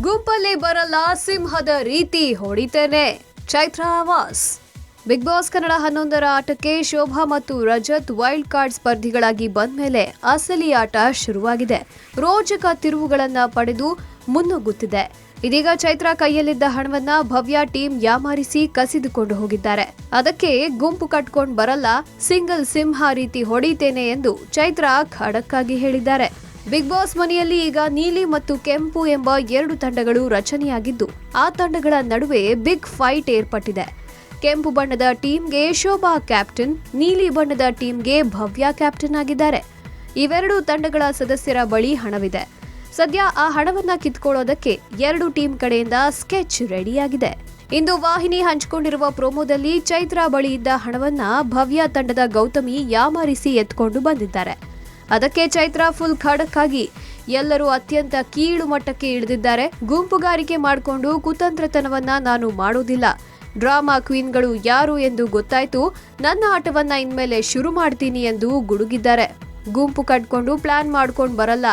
ಗುಂಪಲ್ಲಿ ಬರಲ್ಲ ಸಿಂಹದ ರೀತಿ ಹೊಡಿತೇನೆ ಚೈತ್ರ ಆವಾಸ್. ಬಿಗ್ ಬಾಸ್ ಕನ್ನಡ 11ರ ಆಟಕ್ಕೆ ಶೋಭಾ ಮತ್ತು ರಜತ್ ವೈಲ್ಡ್ ಕಾರ್ಡ್ ಸ್ಪರ್ಧಿಗಳಾಗಿ ಬಂದ ಮೇಲೆ ಅಸಲಿ ಆಟ ಶುರುವಾಗಿದೆ. ರೋಚಕ ತಿರುವುಗಳನ್ನ ಪಡೆದು ಮುನ್ನುಗ್ಗುತ್ತಿದೆ. ಇದೀಗ ಚೈತ್ರ ಕೈಯಲ್ಲಿದ್ದ ಹಣವನ್ನ ಭವ್ಯ ಟೀಮ್ ಯಾಮಾರಿಸಿ ಕಸಿದುಕೊಂಡು ಹೋಗಿದ್ದಾರೆ. ಅದಕ್ಕೆ ಗುಂಪು ಕಟ್ಕೊಂಡು ಬರಲ್ಲ, ಸಿಂಗಲ್ ಸಿಂಹ ರೀತಿ ಹೊಡಿತೇನೆ ಎಂದು ಚೈತ್ರ ಖಡಕ್ ಆಗಿ ಹೇಳಿದ್ದಾರೆ. ಬಿಗ್ ಬಾಸ್ ಮನೆಯಲ್ಲಿ ಈಗ ನೀಲಿ ಮತ್ತು ಕೆಂಪು ಎಂಬ 2 ತಂಡಗಳು ರಚನೆಯಾಗಿದ್ದು, ಆ ತಂಡಗಳ ನಡುವೆ ಬಿಗ್ ಫೈಟ್ ಏರ್ಪಟ್ಟಿದೆ. ಕೆಂಪು ಬಣ್ಣದ ಟೀಮ್ಗೆ ಶೋಭಾ ಕ್ಯಾಪ್ಟನ್, ನೀಲಿ ಬಣ್ಣದ ಟೀಮ್ಗೆ ಭವ್ಯ ಕ್ಯಾಪ್ಟನ್ ಆಗಿದ್ದಾರೆ. ಇವೆರಡು ತಂಡಗಳ ಸದಸ್ಯರ ಬಳಿ ಹಣವಿದೆ. ಸದ್ಯ ಆ ಹಣವನ್ನ ಕಿತ್ಕೊಳ್ಳೋದಕ್ಕೆ 2 ಟೀಮ್ ಕಡೆಯಿಂದ ಸ್ಕೆಚ್ ರೆಡಿಯಾಗಿದೆ. ಇಂದು ವಾಹಿನಿ ಹಂಚಿಕೊಂಡಿರುವ ಪ್ರೋಮೋದಲ್ಲಿ ಚೈತ್ರ ಬಳಿ ಇದ್ದ ಹಣವನ್ನ ಭವ್ಯ ತಂಡದ ಗೌತಮಿ ಯಾಮಾರಿಸಿ ಎತ್ಕೊಂಡು ಬಂದಿದ್ದಾರೆ. ಅದಕ್ಕೆ ಚೈತ್ರ ಫುಲ್ ಖಡಕ್ ಆಗಿ ಎಲ್ಲರೂ ಅತ್ಯಂತ ಕೀಳು ಮಟ್ಟಕ್ಕೆ ಇಳಿದಿದ್ದಾರೆ. ಗುಂಪುಗಾರಿಕೆ ಮಾಡಿಕೊಂಡು ಕುತಂತ್ರತನವನ್ನ ನಾನು ಮಾಡೋದಿಲ್ಲ. ಡ್ರಾಮಾ ಕ್ವೀನ್ಗಳು ಯಾರು ಎಂದು ಗೊತ್ತಾಯ್ತು. ನನ್ನ ಆಟವನ್ನ ಇನ್ಮೇಲೆ ಶುರು ಮಾಡ್ತೀನಿ ಎಂದು ಗುಡುಗಿದ್ದಾರೆ. ಗುಂಪು ಕಟ್ಕೊಂಡು ಪ್ಲಾನ್ ಮಾಡ್ಕೊಂಡು ಬರಲ್ಲ,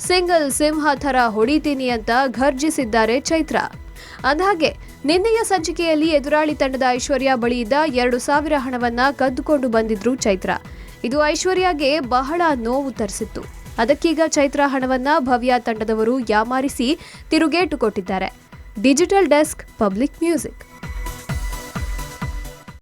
ಸಿಂಗಲ್ ಸಿಂಹ ಥರ ಹೊಡಿತೀನಿ ಅಂತ ಘರ್ಜಿಸಿದ್ದಾರೆ ಚೈತ್ರ. ಅಂದಹಾಗೆ ನಿನ್ನೆಯ ಸಂಚಿಕೆಯಲ್ಲಿ ಎದುರಾಳಿ ತಂಡದ ಐಶ್ವರ್ಯ ಬಳಿ ಇದ್ದ 2,000 ಹಣವನ್ನ ಕದ್ದುಕೊಂಡು ಬಂದಿದ್ರು ಚೈತ್ರ. ಇದು ಐಶ್ವರ್ಯಗೆ ಬಹಳ ನೋವು ತರಿಸಿತ್ತು. ಅದಕ್ಕೀಗ ಚೈತ್ರ ಹಣವನ್ನ ಭವ್ಯ ತಂಡದವರು ಯಾಮಾರಿಸಿ ತಿರುಗೇಟು ಕೊಟ್ಟಿದ್ದಾರೆ. Digital desk, public music.